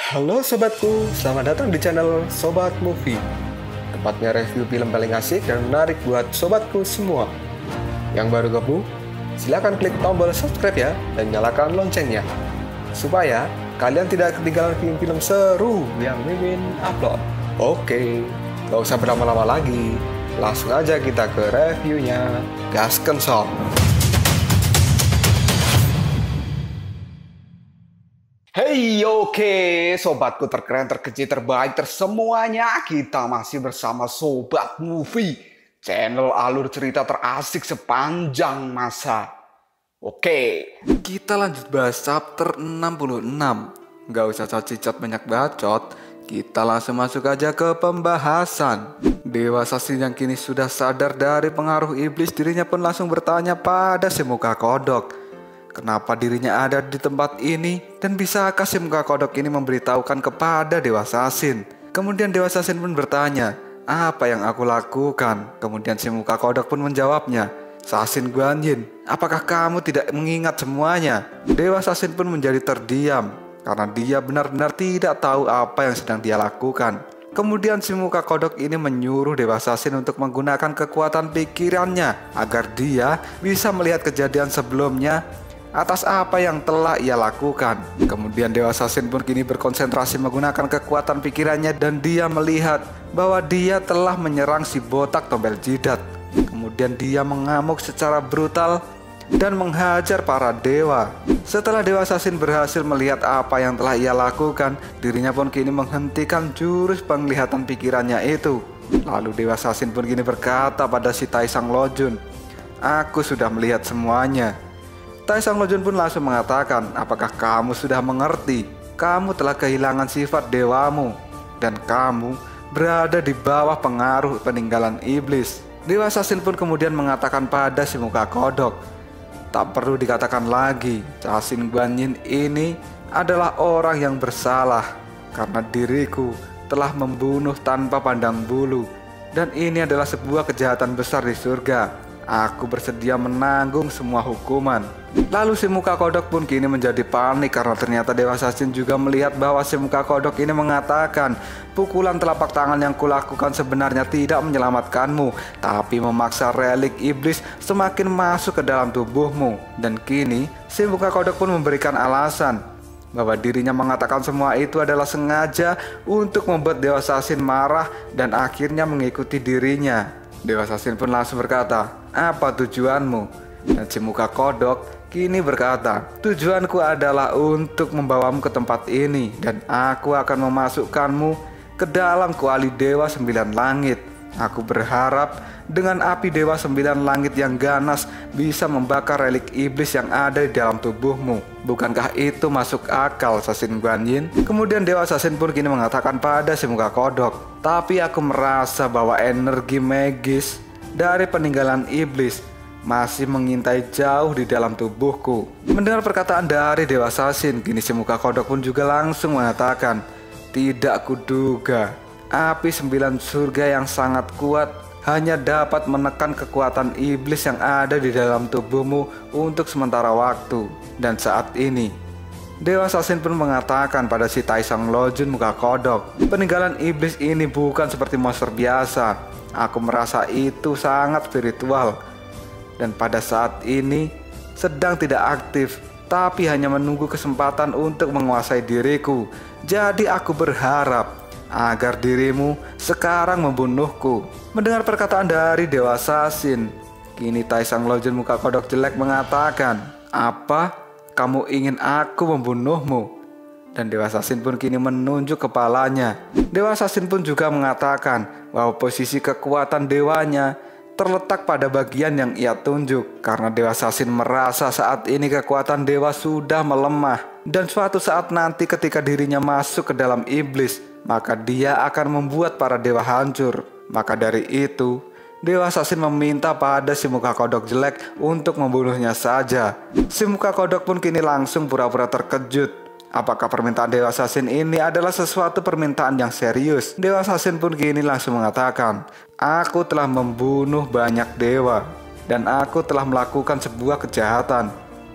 Halo sobatku, selamat datang di channel Sobat Movie. Tempatnya review film paling asik dan menarik buat sobatku semua. Yang baru gabung, silahkan klik tombol subscribe ya dan nyalakan loncengnya, supaya kalian tidak ketinggalan film-film seru yang Mimin upload. Oke, gak usah berlama-lama lagi, langsung aja kita ke reviewnya. Gasken sob. Hey, oke, sobatku terkeren, terkecil, terbaik, tersemuanya. Kita masih bersama Sobat Movie, channel alur cerita terasik sepanjang masa. Oke, Kita lanjut bahas chapter 66. Gak usah cacicot banyak bacot, kita langsung masuk aja ke pembahasan. Dewa Sasin yang kini sudah sadar dari pengaruh iblis, dirinya pun langsung bertanya pada si muka kodok, kenapa dirinya ada di tempat ini, dan bisakah si muka kodok ini memberitahukan kepada Dewa Sasin. Kemudian Dewa Sasin pun bertanya, apa yang aku lakukan? Kemudian si muka kodok pun menjawabnya, Sasin Guanyin, apakah kamu tidak mengingat semuanya? Dewa Sasin pun menjadi terdiam, karena dia benar-benar tidak tahu apa yang sedang dia lakukan. Kemudian si muka kodok ini menyuruh Dewa Sasin untuk menggunakan kekuatan pikirannya, agar dia bisa melihat kejadian sebelumnya atas apa yang telah ia lakukan. Kemudian Dewa Sasin pun kini berkonsentrasi menggunakan kekuatan pikirannya, dan dia melihat bahwa dia telah menyerang si botak tombel jidat. Kemudian dia mengamuk secara brutal dan menghajar para dewa. Setelah Dewa Sasin berhasil melihat apa yang telah ia lakukan, dirinya pun kini menghentikan jurus penglihatan pikirannya itu. Lalu Dewa Sasin pun kini berkata pada si Taisang Lojun, aku sudah melihat semuanya. Taisang Lojun pun langsung mengatakan, apakah kamu sudah mengerti? Kamu telah kehilangan sifat dewamu, dan kamu berada di bawah pengaruh peninggalan iblis. Dewa Sasin pun kemudian mengatakan pada si muka kodok, tak perlu dikatakan lagi, Sasin Guanyin ini adalah orang yang bersalah, karena diriku telah membunuh tanpa pandang bulu, dan ini adalah sebuah kejahatan besar di surga. Aku bersedia menanggung semua hukuman. Lalu si muka kodok pun kini menjadi panik, karena ternyata Dewa Sasin juga melihat bahwa si muka kodok ini mengatakan, pukulan telapak tangan yang kulakukan sebenarnya tidak menyelamatkanmu, tapi memaksa relik iblis semakin masuk ke dalam tubuhmu. Dan kini si muka kodok pun memberikan alasan bahwa dirinya mengatakan semua itu adalah sengaja untuk membuat Dewa Sasin marah dan akhirnya mengikuti dirinya. Dewa Sasin pun langsung berkata, apa tujuanmu? Dan si muka kodok kini berkata, tujuanku adalah untuk membawamu ke tempat ini, dan aku akan memasukkanmu ke dalam kuali Dewa Sembilan Langit. Aku berharap dengan api Dewa Sembilan Langit yang ganas bisa membakar relik iblis yang ada di dalam tubuhmu. Bukankah itu masuk akal, Sasin Guanyin? Kemudian Dewa Sasin pun kini mengatakan pada si muka kodok, tapi aku merasa bahwa energi magis dari peninggalan iblis masih mengintai jauh di dalam tubuhku. Mendengar perkataan dari Dewa Sasin, kini si muka kodok pun juga langsung mengatakan, tidak kuduga api 9 surga yang sangat kuat hanya dapat menekan kekuatan iblis yang ada di dalam tubuhmu untuk sementara waktu. Dan saat ini Dewa Sasin pun mengatakan pada si Taisang Lojun muka kodok, peninggalan iblis ini bukan seperti monster biasa. Aku merasa itu sangat spiritual, dan pada saat ini sedang tidak aktif, tapi hanya menunggu kesempatan untuk menguasai diriku. Jadi aku berharap agar dirimu sekarang membunuhku. Mendengar perkataan dari Dewa Sasin, kini Taisang Lojun muka kodok jelek mengatakan, apa? Kamu ingin aku membunuhmu? Dan Dewa Sasin pun kini menunjuk kepalanya. Dewa Sasin pun juga mengatakan bahwa posisi kekuatan dewanya terletak pada bagian yang ia tunjuk, karena Dewa Sasin merasa saat ini kekuatan dewa sudah melemah, dan suatu saat nanti ketika dirinya masuk ke dalam iblis, maka dia akan membuat para dewa hancur. Maka dari itu Dewa Sasin meminta pada si muka kodok jelek untuk membunuhnya saja. Si muka kodok pun kini langsung pura-pura terkejut. Apakah permintaan Dewa Sasin ini adalah sesuatu permintaan yang serius? Dewa Sasin pun kini langsung mengatakan, aku telah membunuh banyak dewa, dan aku telah melakukan sebuah kejahatan.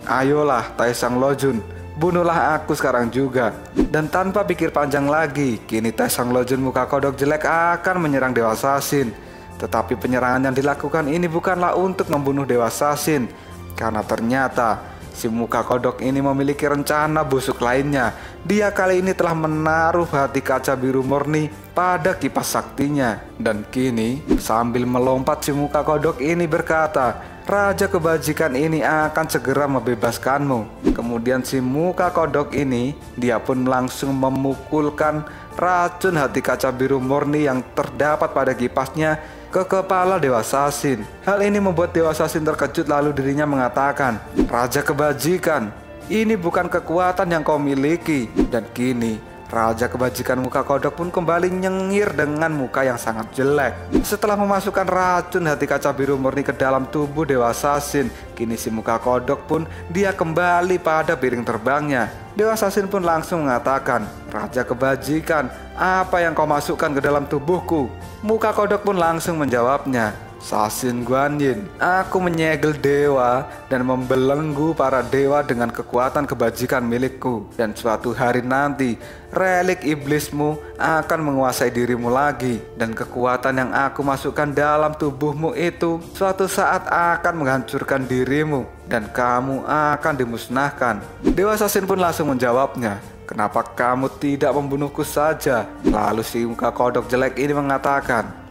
Ayolah Taisang Lojun, bunuhlah aku sekarang juga. Dan tanpa pikir panjang lagi, kini Taesong Lojun muka kodok jelek akan menyerang Dewa Sasin. Tetapi penyerangan yang dilakukan ini bukanlah untuk membunuh Dewa Sasin, karena ternyata si muka kodok ini memiliki rencana busuk lainnya. Dia kali ini telah menaruh hati kaca biru murni pada kipas saktinya. Dan kini sambil melompat si muka kodok ini berkata, Raja kebajikan ini akan segera membebaskanmu. Kemudian si muka kodok ini dia pun langsung memukulkan racun hati kaca biru murni yang terdapat pada kipasnya ke kepala Dewa Sasin. Hal ini membuat Dewa Sasin terkejut, lalu dirinya mengatakan, Raja kebajikan, ini bukan kekuatan yang kau miliki. Dan kini Raja kebajikan muka kodok pun kembali nyengir dengan muka yang sangat jelek. Setelah memasukkan racun hati kaca biru murni ke dalam tubuh Dewa Sasin, kini si muka kodok pun dia kembali pada piring terbangnya. Dewa Sasin pun langsung mengatakan, Raja kebajikan, apa yang kau masukkan ke dalam tubuhku? Muka kodok pun langsung menjawabnya, Sasin Guanyin, aku menyegel dewa dan membelenggu para dewa dengan kekuatan kebajikan milikku. Dan suatu hari nanti, relik iblismu akan menguasai dirimu lagi. Dan kekuatan yang aku masukkan dalam tubuhmu itu suatu saat akan menghancurkan dirimu dan kamu akan dimusnahkan. Dewa Sasin pun langsung menjawabnya, kenapa kamu tidak membunuhku saja? Lalu si muka kodok jelek ini mengatakan,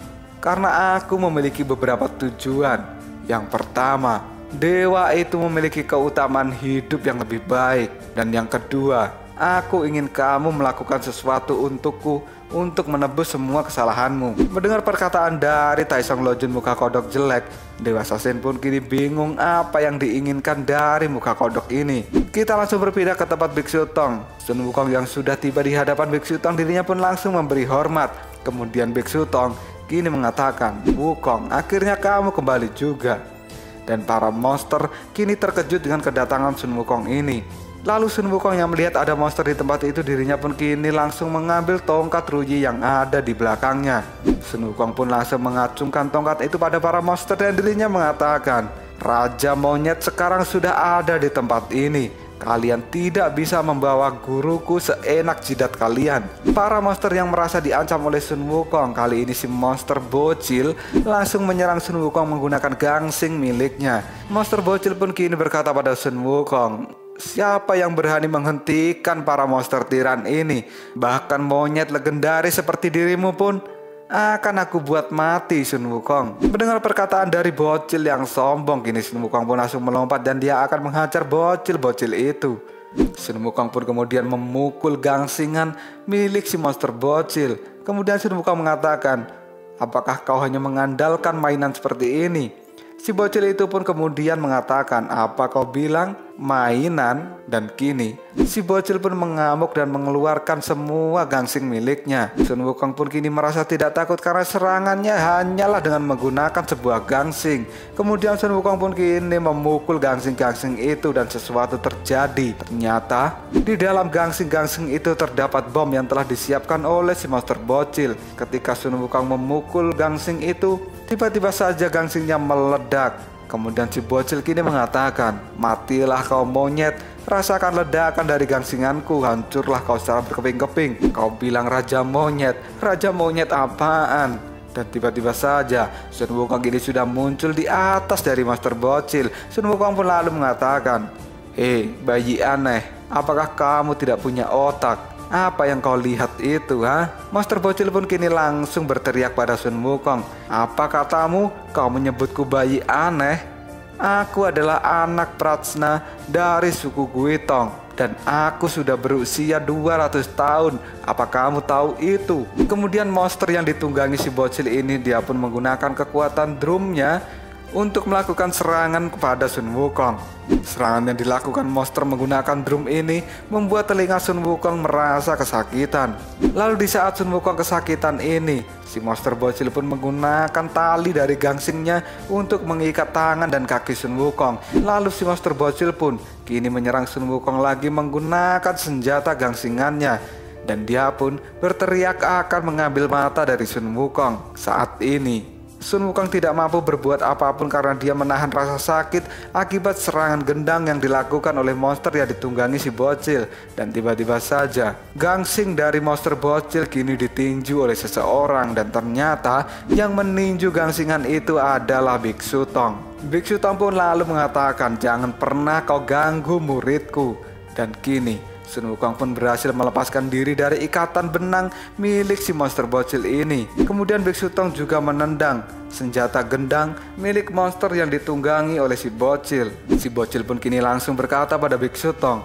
karena aku memiliki beberapa tujuan. Yang pertama, dewa itu memiliki keutamaan hidup yang lebih baik. Dan yang kedua, aku ingin kamu melakukan sesuatu untukku untuk menebus semua kesalahanmu. Mendengar perkataan dari Taesong Lojun muka kodok jelek, Dewa Sasin pun kini bingung apa yang diinginkan dari muka kodok ini. Kita langsung berpindah ke tempat Biksu Tong. Sun Wukong yang sudah tiba di hadapan Biksu Tong, dirinya pun langsung memberi hormat. Kemudian Biksu Tong kini mengatakan, Wukong, akhirnya kamu kembali juga. Dan para monster kini terkejut dengan kedatangan Sun Wukong ini. Lalu Sun Wukong yang melihat ada monster di tempat itu, dirinya pun kini langsung mengambil tongkat Ruyi yang ada di belakangnya. Sun Wukong pun langsung mengacungkan tongkat itu pada para monster dan dirinya mengatakan, Raja Monyet sekarang sudah ada di tempat ini. Kalian tidak bisa membawa guruku seenak jidat kalian. Para monster yang merasa diancam oleh Sun Wukong, kali ini si monster bocil langsung menyerang Sun Wukong menggunakan gangsing miliknya. Monster bocil pun kini berkata pada Sun Wukong, siapa yang berani menghentikan para monster tiran ini? Bahkan monyet legendaris seperti dirimu pun akan aku buat mati, Sun Wukong. Mendengar perkataan dari bocil yang sombong, kini Sun Wukong pun langsung melompat dan dia akan menghajar bocil-bocil itu. Sun Wukong pun kemudian memukul gangsingan milik si monster bocil. Kemudian Sun Wukong mengatakan, apakah kau hanya mengandalkan mainan seperti ini? Si bocil itu pun kemudian mengatakan, apa kau bilang? Mainan? Dan kini si bocil pun mengamuk dan mengeluarkan semua gangsing miliknya. Sun Wukong pun kini merasa tidak takut karena serangannya hanyalah dengan menggunakan sebuah gangsing. Kemudian Sun Wukong pun kini memukul gangsing-gangsing itu dan sesuatu terjadi. Ternyata di dalam gangsing-gangsing itu terdapat bom yang telah disiapkan oleh si monster bocil. Ketika Sun Wukong memukul gangsing itu, tiba-tiba saja gangsingnya meledak. Kemudian si bocil kini mengatakan, matilah kau monyet, rasakan ledakan dari gangsinganku, hancurlah kau secara berkeping-keping. Kau bilang Raja Monyet apaan? Dan tiba-tiba saja Sun Wukong ini sudah muncul di atas dari monster bocil. Sun Wukong pun lalu mengatakan, bayi aneh, apakah kamu tidak punya otak? Apa yang kau lihat itu, ha? Monster bocil pun kini langsung berteriak pada Sun Wukong. Apa katamu? Kau menyebutku bayi aneh? Aku adalah anak Pratsna dari suku Guitong. Dan aku sudah berusia 200 tahun. Apa kamu tahu itu? Kemudian monster yang ditunggangi si bocil ini, dia pun menggunakan kekuatan drumnya untuk melakukan serangan kepada Sun Wukong. Serangan yang dilakukan monster menggunakan drum ini membuat telinga Sun Wukong merasa kesakitan. Lalu di saat Sun Wukong kesakitan ini, si monster bocil pun menggunakan tali dari gangsingnya untuk mengikat tangan dan kaki Sun Wukong. Lalu si monster bocil pun kini menyerang Sun Wukong lagi menggunakan senjata gangsingannya. Dan dia pun berteriak akan mengambil mata dari Sun Wukong. Saat ini Sun Wukong tidak mampu berbuat apapun karena dia menahan rasa sakit akibat serangan gendang yang dilakukan oleh monster yang ditunggangi si bocil. Dan tiba-tiba saja gangsing dari monster bocil kini ditinju oleh seseorang, dan ternyata yang meninju gangsingan itu adalah Biksu Tong. Biksu Tong pun lalu mengatakan, "Jangan pernah kau ganggu muridku." Dan kini Sun Wukong pun berhasil melepaskan diri dari ikatan benang milik si monster bocil ini. Kemudian Biksu Tong juga menendang senjata gendang milik monster yang ditunggangi oleh si bocil. Si bocil pun kini langsung berkata pada Biksu Tong,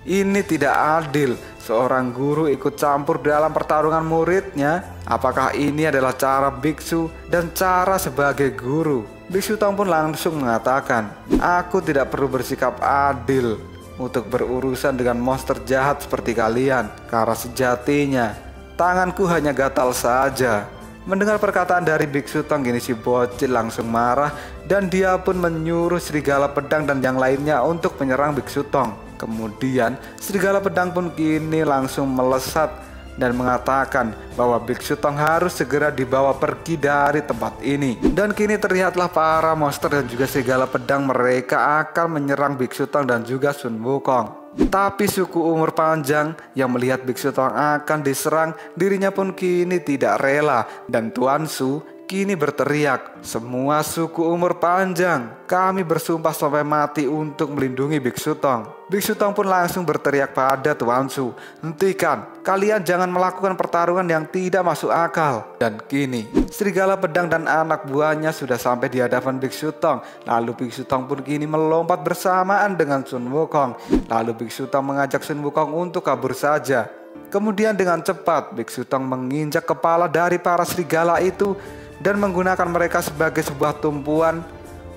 "Ini tidak adil, seorang guru ikut campur dalam pertarungan muridnya. Apakah ini adalah cara biksu dan cara sebagai guru?" Biksu Tong pun langsung mengatakan, "Aku tidak perlu bersikap adil untuk berurusan dengan monster jahat seperti kalian, karena sejatinya tanganku hanya gatal saja." Mendengar perkataan dari Biksu Tong, gini si bocil langsung marah dan dia pun menyuruh Serigala Pedang dan yang lainnya untuk menyerang Biksu Tong. Kemudian Serigala Pedang pun kini langsung melesat dan mengatakan bahwa Biksu Tong harus segera dibawa pergi dari tempat ini. Dan kini terlihatlah para monster dan juga Serigala Pedang, mereka akan menyerang Biksu Tong dan juga Sun Wukong. Tapi suku umur panjang yang melihat Biksu Tong akan diserang, dirinya pun kini tidak rela, dan Tuan Su kini berteriak, "Semua suku umur panjang, kami bersumpah sampai mati untuk melindungi Biksu Tong." Biksu Tong pun langsung berteriak pada Tuan Su, "Hentikan, kalian jangan melakukan pertarungan yang tidak masuk akal." Dan kini Serigala Pedang dan anak buahnya sudah sampai di hadapan Biksu Tong. Lalu Biksu Tong pun kini melompat bersamaan dengan Sun Wukong. Lalu Biksu Tong mengajak Sun Wukong untuk kabur saja. Kemudian dengan cepat Biksu Tong menginjak kepala dari para serigala itu dan menggunakan mereka sebagai sebuah tumpuan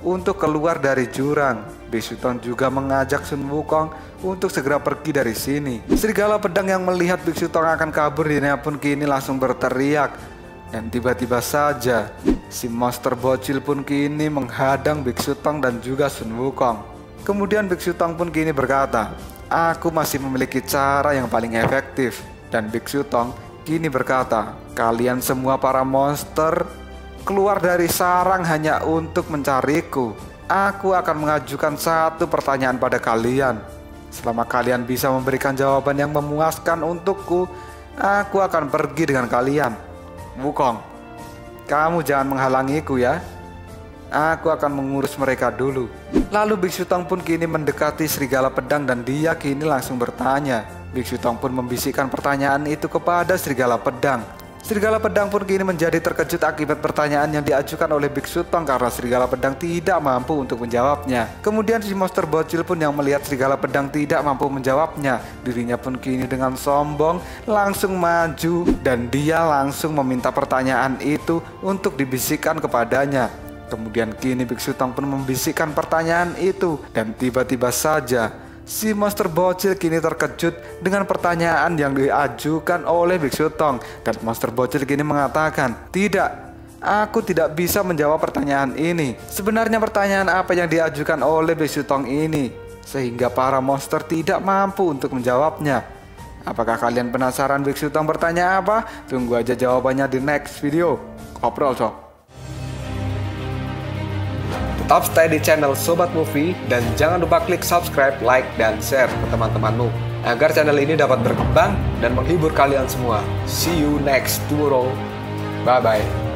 untuk keluar dari jurang. Biksu Tong juga mengajak Sun Wukong untuk segera pergi dari sini. Serigala Pedang yang melihat Biksu Tong akan kabur, dirinya pun kini langsung berteriak. Dan tiba-tiba saja si monster bocil pun kini menghadang Biksu Tong dan juga Sun Wukong. Kemudian Biksu Tong pun kini berkata, "Aku masih memiliki cara yang paling efektif." Dan Biksu Tong kini berkata, "Kalian semua para monster keluar dari sarang hanya untuk mencariku. Aku akan mengajukan satu pertanyaan pada kalian. Selama kalian bisa memberikan jawaban yang memuaskan untukku, aku akan pergi dengan kalian. Wukong, kamu jangan menghalangiku ya. Aku akan mengurus mereka dulu." Lalu Biksu Tong pun kini mendekati Serigala Pedang dan dia kini langsung bertanya. Biksu Tong pun membisikkan pertanyaan itu kepada Serigala Pedang. Serigala Pedang pun kini menjadi terkejut akibat pertanyaan yang diajukan oleh Biksu Tong karena Serigala Pedang tidak mampu untuk menjawabnya. Kemudian si monster bocil pun yang melihat Serigala Pedang tidak mampu menjawabnya, dirinya pun kini dengan sombong langsung maju dan dia langsung meminta pertanyaan itu untuk dibisikkan kepadanya. Kemudian kini Biksu Tong pun membisikkan pertanyaan itu dan tiba-tiba saja si monster bocil kini terkejut dengan pertanyaan yang diajukan oleh Biksu Tong. Dan monster bocil kini mengatakan, "Tidak, aku tidak bisa menjawab pertanyaan ini. Sebenarnya pertanyaan apa yang diajukan oleh Biksu Tong ini sehingga para monster tidak mampu untuk menjawabnya?" Apakah kalian penasaran Biksu Tong bertanya apa? Tunggu aja jawabannya di next video. Koprol sok. Tetap stay di channel Sobat Movie dan jangan lupa klik subscribe, like, dan share ke teman-temanmu agar channel ini dapat berkembang dan menghibur kalian semua. See you next tomorrow. Bye-bye.